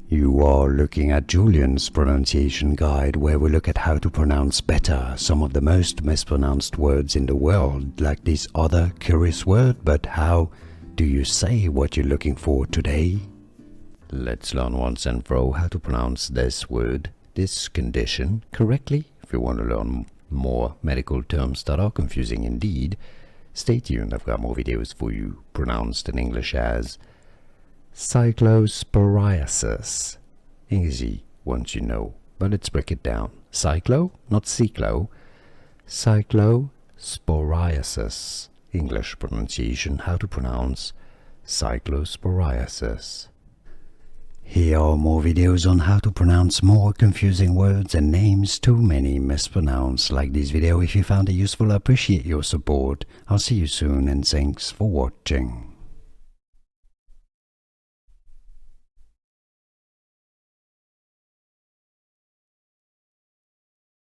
You are looking at Julian's pronunciation guide, where we look at how to pronounce better some of the most mispronounced words in the world, like this other curious word. But how do you say what you're looking for today? Let's learn once and for all how to pronounce this word, this condition, correctly. If you want to learn more medical terms that are confusing indeed, stay tuned. I've got more videos for you, pronounced in English as Cyclosporiasis. Easy once you know, but let's break it down. Cyclo, not cyclo. Cyclosporiasis. English pronunciation, how to pronounce cyclosporiasis. Here are more videos on how to pronounce more confusing words and names too many mispronounced. Like this video if you found it useful. I appreciate your support. I'll see you soon and thanks for watching.